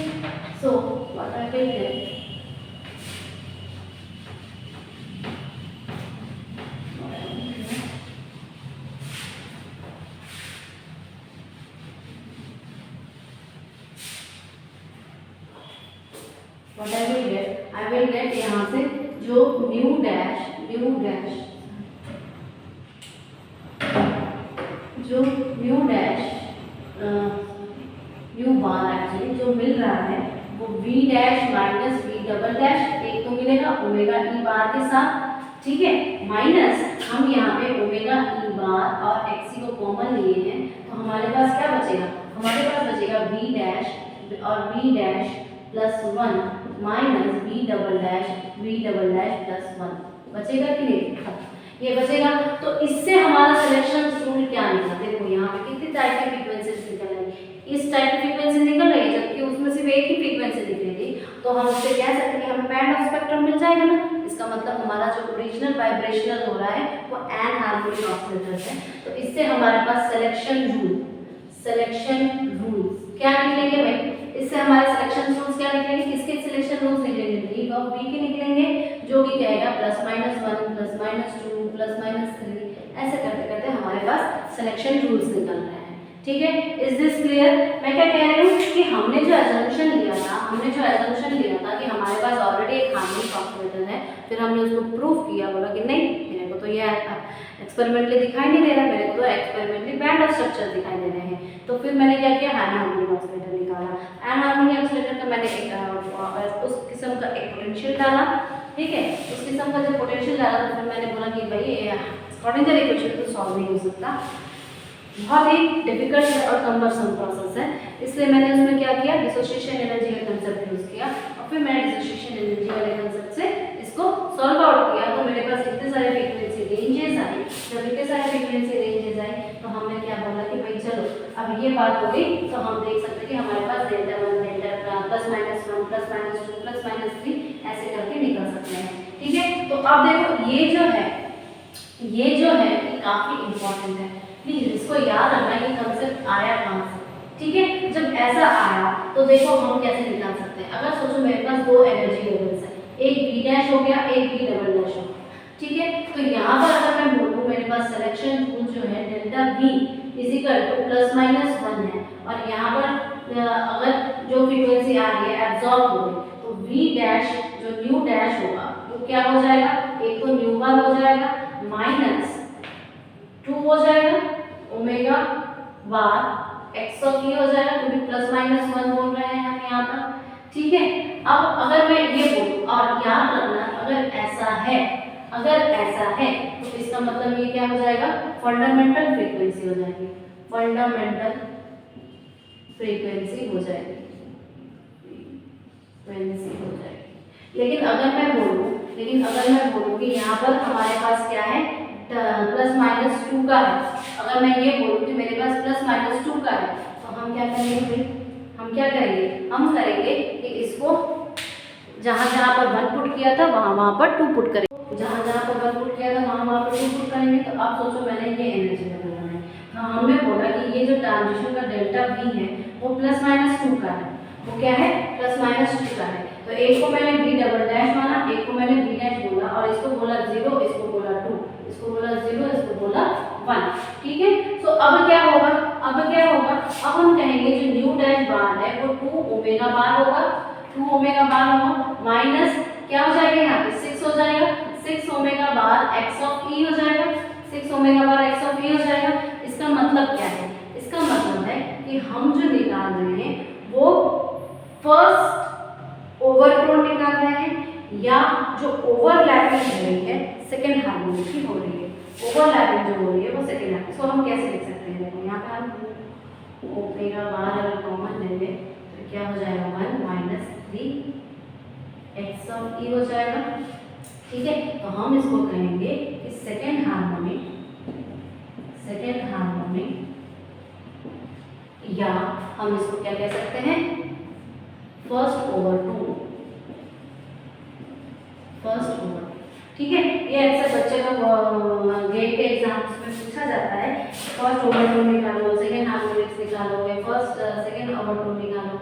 [SPEAKER 1] So what I will do, what I will get यहाँ से जो mu dash mu bar actually जो मिल रहा है वो v dash minus v double dash, एक तो मिलेगा ओमेगा ई बार के साथ, ठीक है, माइनस हम यहाँ पे ओमेगा ई बार और एक्स को कॉमन लिए हैं, तो हमारे पास क्या बचेगा, हमारे पास बचेगा v डैश और v dash plus 1 minus v double dash plus 1, बचेगा कि नहीं, ये बचेगा। तो इससे हमारा सिलेक्शन रूल क्या निकला, देखो यहाँ पे कितनी टाइप की फ्रीक्वेंसीज निकल रही है, इस टाइप की फ्रीक्वेंसी निकल रही है, जबकि उसमें सिर्फ एक ही फ्रीक्वेंसी दिख रही थी, तो हम उससे कह सकते हैं कि हमें बैंड ऑफ स्पेक्ट्रम मिल जाएगा ना। इसका मतलब हमारा जो ओरिजिनल वाइब्रेशनल हो रहा है वो एन हार्मोनिक ऑसिलेटर्स है। तो इससे हमारे पास सिलेक्शन रूल्स क्या निकलेंगे भाई, इससे हमारे सिलेक्शन रूल्स क्या निकलेंगे, किसके सिलेक्शन रूल्स निकलेंगे, डी और बी के निकलेंगे, जो कि कहेगा +-1 +-2 +-3, ऐसे करते करते हमारे पास सिलेक्शन रूल्स निकल रहे हैं, ठीक है। Is this clear. मैं क्या कह रही हूँ कि हमने जो एजम्पशन लिया था कि हमारे पास ऑलरेडी एक हार्मोनिक ऑसिलेटर है, फिर हमने उसको प्रूव किया, बोला कि नहीं मेरे को तो ये एक्सपेरिमेंटली दिखाई नहीं दे रहा, मेरे को तो एक्सपेरिमेंटली बैंड ऑफ स्ट्रक्चर दिखाई दे रहे हैं। तो फिर मैंने क्या किया, हार्मोनिक ऑसिलेटर निकाला, हार्मोनिक ऑसिलेटर का मैंने उस किस्म का एक पोटेंशियल डाला, ठीक है। उस किस्म का जब पोटेंशियल डाला तो फिर मैंने बोला कि भाई स्क्रोडिंगर इक्वेशन तो सॉल्व नहीं हो सकता, बहुत ही डिफिकल्ट है और कम्बरसम प्रोसेस है, इसलिए मैंने उसमें क्या किया, डिसोसिएशन एनर्जी का कंसेप्ट यूज किया, और फिर मैंने डिसोसिएशन एनर्जी वाले कंसेप्ट से इसको सॉल्व आउट किया। तो मेरे पास इतने सारे फ्रीक्वेंसी रेंजेस आई, जब इतने सारे फ्रीक्वेंसी रेंजेस आए तो हमने क्या बोला कि भाई चलो अब ये बात हो गई, तो हम देख सकते हैं कि हमारे पास Δ1 Δ +-1 +-2 +-3 ऐसे करके निकल सकते हैं, ठीक है। तो अब देखो ये जो है ये काफी इंपॉर्टेंट है, प्लीज इसको याद रखना, ये कंसेप्ट आया कहाँ से, ठीक है। जब ऐसा आया तो देखो हम कैसे निकाल सकते हैं। अगर सोचो मेरे पास दो एनर्जी लेवल्स है, एक v डैश हो गया, एक v डबल डैश हो गया, ठीक है। तो यहाँ पर अगर मैं बोलूँ मेरे पास सिलेक्शन रूल जो है डेल्टा v +-1 है, और यहाँ पर अगर जो फ्रीक्वेंसी आ रही है एब्जॉर्ब हो गई, तो v डैश जो न्यू डैश होगा वो क्या हो जाएगा, एक तो न्यू बार हो जाएगा -2 हो जाएगा ओमेगा बार एक्स ऑफ ई हो जाएगा, क्योंकि +-1 बोल रहे हैं हम यहाँ पर, ठीक है। अब अगर मैं ये बोलूँ, और याद रखना अगर ऐसा है तो इसका मतलब ये क्या हो जाएगा, फंडामेंटल फ्रीक्वेंसी हो जाएगी, लेकिन अगर मैं बोलूँ कि यहाँ पर हमारे पास क्या है, +-2 का है, अगर मैं ये बोलूँ कि मेरे पास +-2 का है, तो हम क्या करेंगे, हम करेंगे कि इसको जहाँ पर 1 पुट किया था वहाँ पर 2 पुट करेंगे, जहाँ पर से 1 पुट किया था वहाँ पे 2 पुट करेंगे, तो आप सोचो मैंने ये एनर्जी लेवल बनाया है। हाँ, हमने बोला कि ये जो ट्रांजिशन का डेल्टा V है वो +-2 का है। वो क्या है? +-2 का है। तो एक को मैंने V डबल डैश माना, एक को मैंने V डैश बोला, और इसको बोला 0, इसको बोला 2, इसको बोला 0, इसको बोला 1। ठीक है, तो अब क्या होगा? अब हम कहेंगे जो न्यू डैश बार है वो 2 ओमेगा बार होगा, 2 ओमेगा बार होगा, माइनस क्या हो जाएगा यहाँ पे 6 हो जाएगा, 6 ओमेगा बार एक्स ऑफ ई हो जाएगा, 6 ओमेगा बार एक्स ऑफ ई हो जाएगा। इसका मतलब क्या है? इसका मतलब है कि हम जो निकाल रहे हैं वो फर्स्ट ओवरटोन निकाल रहे हैं, या जो ओवरलैपिंग हो रही है सेकेंड हार्मोनिक की हो रही है। ओवरलैपिंग जो हो रही है वो सेकेंड हार्मोनिक। सो हम कैसे लिख सकते हैं? देखो यहाँ पे हम ओमेगा बार अगर कॉमन ले लें तो क्या हो जाएगा 1 माइनस 3 एक्स ऑफ ई हो जाएगा। ठीक है, तो हम इसको कहेंगे कि सेकेंड हार्मोनिक, या हम इसको क्या कह सकते हैं? First overtone. ठीक है, ये अक्सर बच्चे को गेट के एग्जाम्स में पूछा जाता है। फर्स्ट ओवरटोन निकालो, सेकेंड हार्मोनिक्स निकालो, या फर्स्ट सेकेंड ओवरटोन निकालो,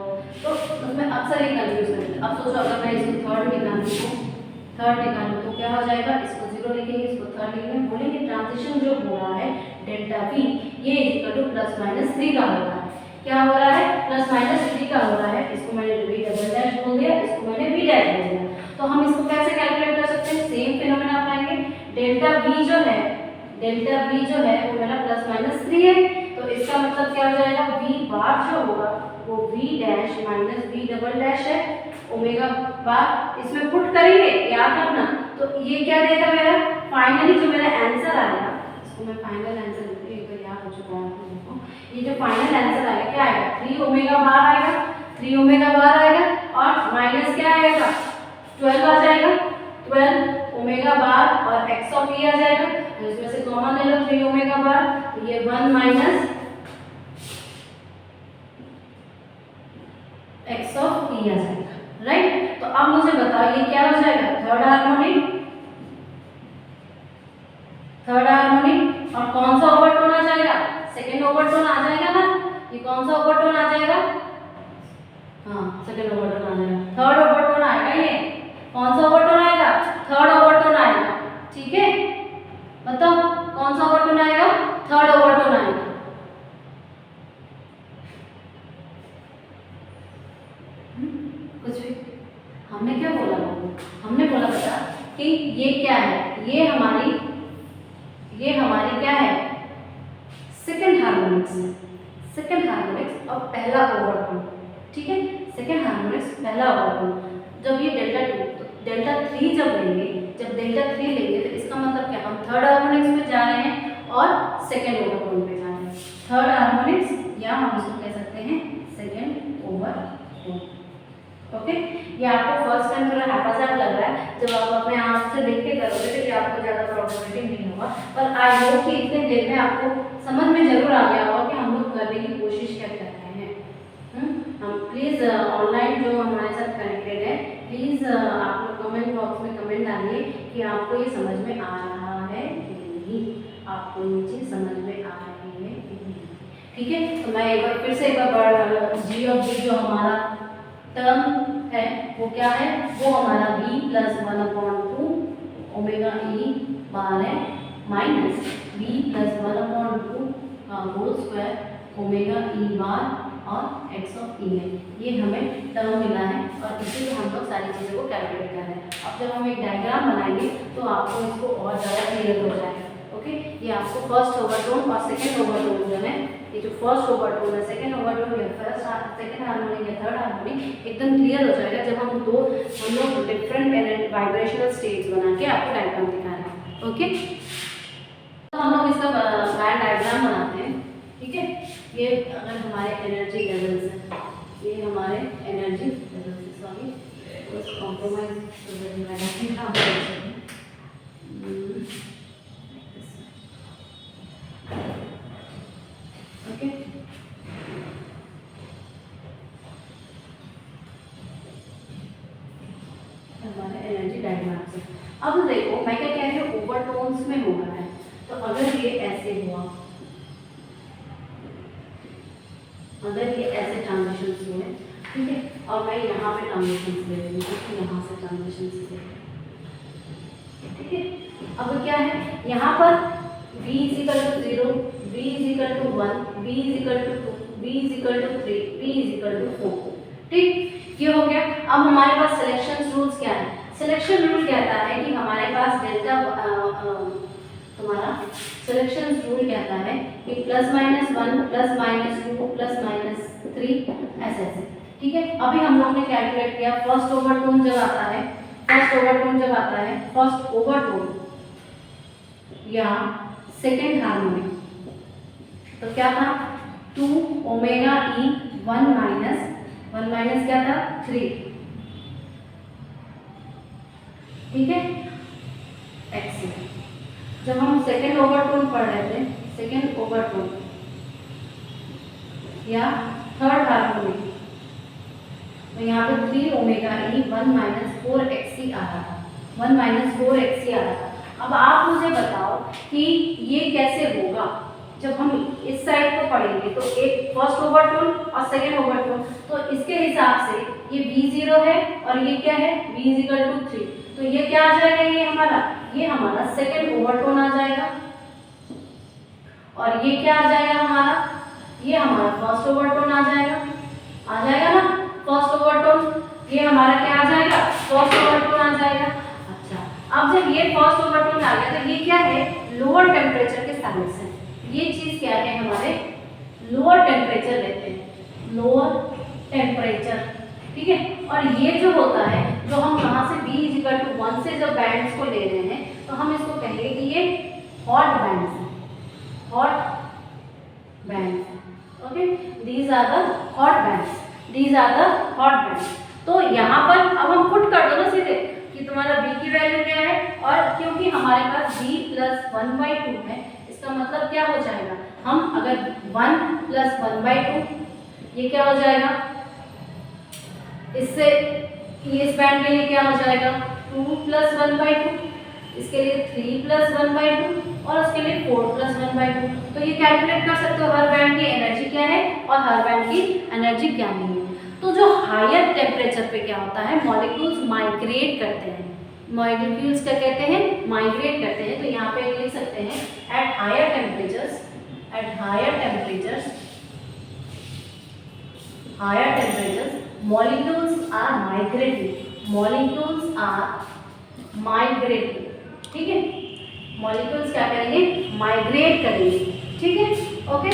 [SPEAKER 1] तो उसमें अक्सर ये कंफ्यूज करते हैं। अब सोचो अगर मैं इसको थर्ड निकालूं तो क्या हो जाएगा? इसको 0 लिखेंगे, इसको थर्ड लिखेंगे, बोलेंगे ट्रांजिशन जो हो रहा है डेल्टा V ये +-3 का हो रहा है। क्या हो रहा है? +-3 का हो रहा है। इसको मैंने V डबल डैश बोल दिया, इसको मैंने V डैश बोल दिया। तो हम इसको कैसे कैलकुलेट कर सकते हैं? सेम फिनोमेना अपनाएंगे। डेल्टा V जो है वो मेरा +-3 है, तो इसका मतलब क्या हो जाएगा? V बार जो होगा वो V dash minus V double dash है, ओमेगा बार इसमें पुट करेंगे, याद रखना। तो ये क्या देगा मेरा? फाइनली जो मेरा आंसर आएगा, इसको मैं फाइनल आंसर लिखती हूँ, तो याद हो चुका है आपको। देखो ये जो फाइनल आंसर आएगा क्या आएगा? 3 ओमेगा बार आएगा, 3 ओमेगा बार आएगा, और माइनस क्या आएगा? 12 आ जाएगा, 12 ओमेगा बार और एक्स ऑफ ई आ जाएगा। तो इसमें से कॉमन ले लो 3 ओमेगा बार, तो ये 1 माइनस एक्स ऑफ ई आ जाएगा, राइट। तो अब मुझे बताओ ये क्या हो जाएगा? थर्ड हार्मोनिक, और कौन सा ओवरटोन आ जाएगा? सेकेंड ओवरटोन आ जाएगा ना। ये कौन सा ओवरटोन आ जाएगा? हाँ, सेकेंड ओवरटोन आ जाएगा। थर्ड ओवरटोन आएगा। ये कौन सा ओवरटोन आएगा? थर्ड ओवरटोन आएगा। ठीक है, बताओ कौन सा ओवरटोन आएगा? थर्ड ओवरटोन आएगा। कुछ भी हमने क्या बोला? हमने बोला बेटा कि ये क्या है? ये हमारी क्या है? सेकेंड हार्मोनिक्स और पहला ओवरटोन। ठीक है, सेकेंड हार्मोनिक्स पहला ओवरटोन। जब ये डेल्टा 3 जब डेल्टा 3 लेंगे तो इसका मतलब क्या? हम थर्ड हार्मोनिक्स में जा रहे हैं और सेकेंड ओवरटोन पे जा रहे हैं। थर्ड हार्मोनिक्स, या हम इसको कह सकते हैं सेकेंड ओवरटोन। ओके, ये आपको फर्स्ट टाइम थोड़ा हैपाजार्ड लग रहा है। जब आप अपने आप से देख के करोगे तो ये आपको ज़्यादा प्रॉब्लमेटिक नहीं होगा, पर आई होप कि इतने देर में आपको समझ में जरूर आ गया होगा कि हम लोग करने की कोशिश क्या कर रहे हैं। हम प्लीज़ ऑनलाइन जो हमारे साथ कनेक्टेड है, प्लीज़ आप लोग कमेंट बॉक्स में कमेंट डालिए कि आपको ये समझ में आ रहा है कि नहीं, आपको ये चीज़ समझ में आ रही है कि नहीं। ठीक है, तो मैं एक बार फिर से G ऑफ V जो हमारा टर्म है वो क्या है? वो हमारा V +1/2 ओमेगा ई बार है, माइनस V +1/2 का whole square omega E bar और एक्स ऑफ ई है। ये हमें टर्म मिला है और इसी से हम लोग सारी चीज़ों को कैलकुलेट कर रहे हैं। अब जब हम एक डायग्राम बनाएंगे तो आपको इसको और ज़्यादा क्लियर हो जाएगा। ओके, ये आपको फर्स्ट ओवरटोन और सेकेंड ओवरटोन जो है, ये जो फर्स्ट ओवरटोन है, सेकेंड ओवरटोन या सेकेंड हार्मोनिक या थर्ड हार्मोनिक एकदम क्लियर हो जाएगा जब हम लोग डिफरेंट वाइब्रेशनल स्टेट्स बना के आपको डायग्राम दिखा रहे हैं। ओके, तो हम लोग इसका बैंड डायग्राम बनाते हैं। ठीक है, ये अगर हमारे एनर्जी लेवल्स हैं, ये हमारे energy levels, sorry compromise okay. हमारे एनर्जी डायग्राम से अब देखो मैं क्या कह रही हूँ, ओवरटोन्स में हो रहा है, तो अगर ये ऐसे हुआ, अगर ये ऐसे ट्रांजिशंस हुए, ठीक है, और मैं यहाँ पे ट्रांजिशंस ले रही हूँ, तो यहाँ से ट्रांजिशंस ले रही हूँ, ठीक है। अब क्या है यहाँ पर v is equal to 0, v is equal to 1, v is equal to 2, v is equal to 3, v is equal to 4, ठीक, ये हो गया। अब हमारे पास सिलेक्शन रूल्स क्या है? सिलेक्शन रूल कहता है कि हमारे पास डेल्टा तुम्हारा सिलेक्शन रूल कहता है कि +-1 +-2 +-3 ऐसे ऐसे, ठीक है। अभी हम लोग ने कैलकुलेट किया, फर्स्ट ओवरटोन जब आता है, फर्स्ट ओवरटोन या सेकेंड हार्मोनिक, तो क्या था 2 ओमेगा ई 1 माइनस क्या था 3, ठीक है, एक्स। जब हम सेकेंड ओवरटोन पढ़ रहे थे, सेकेंड ओवरटोन या थर्ड हार्मोनिक, तो यहाँ पे 3 ओमेगा ई 1 माइनस 4 एक्सी आ रहा था, 1 माइनस 4 एक्सी आ रहा था। अब आप मुझे बताओ कि ये कैसे होगा? जब हम इस साइड को पढ़ेंगे तो एक फर्स्ट ओवरटोन और सेकेंड ओवरटोन, तो इसके हिसाब से ये V0 है और ये क्या है V इजिकल टू 3, तो ये क्या आ जाएगा, ये हमारा सेकेंड ओवरटोन आ जाएगा, और ये क्या आ जाएगा ये हमारा फर्स्ट ओवरटोन आ जाएगा ना, फर्स्ट ओवरटोन, ये हमारा क्या आ जाएगा, फर्स्ट ओवरटोन आ जाएगा। अच्छा, अब जब ये फर्स्ट ओवरटोन आ गया तो ये क्या है, लोअर टेम्परेचर के साइड से, ये चीज क्या है, हमारे लोअर टेम्परेचर लेते हैं, लोअर टेम्परेचर, ठीक है। और ये जो होता है, जो हम यहाँ से V इजिकल टू 1 से जो बैंड्स को ले रहे हैं, तो हम इसको कहेंगे कि ये हॉट बैंड्स हैं, hot bands, okay, these are the hot bands, these are the hot bands. तो यहाँ पर अब हम पुट कर दो ना सीधे कि तुम्हारा V की वैल्यू क्या है, और क्योंकि हमारे पास V + 1/2 है, इसका मतलब क्या हो जाएगा, हम अगर 1 + 1/2, ये क्या हो जाएगा, इससे इस बैंड के लिए क्या हो जाएगा 2 + 1/2, इसके लिए 3 + 1/2 और उसके लिए 4 + 1/2। तो ये कैलकुलेट कर सकते हो हर बैंड की एनर्जी क्या है और हर बैंड की एनर्जी क्या नहीं है। तो जो हायर टेम्परेचर पे क्या होता है, मॉलिक्यूल्स माइग्रेट करते हैं, मॉलिक्यूल्स क्या कहते हैं, माइग्रेट करते हैं। तो यहाँ पे लिख सकते हैं at higher temperatures, molecules are migrating, ठीक है, मॉलिक्यूल्स क्या करेंगे, माइग्रेट करेंगे, ठीक है, ओके।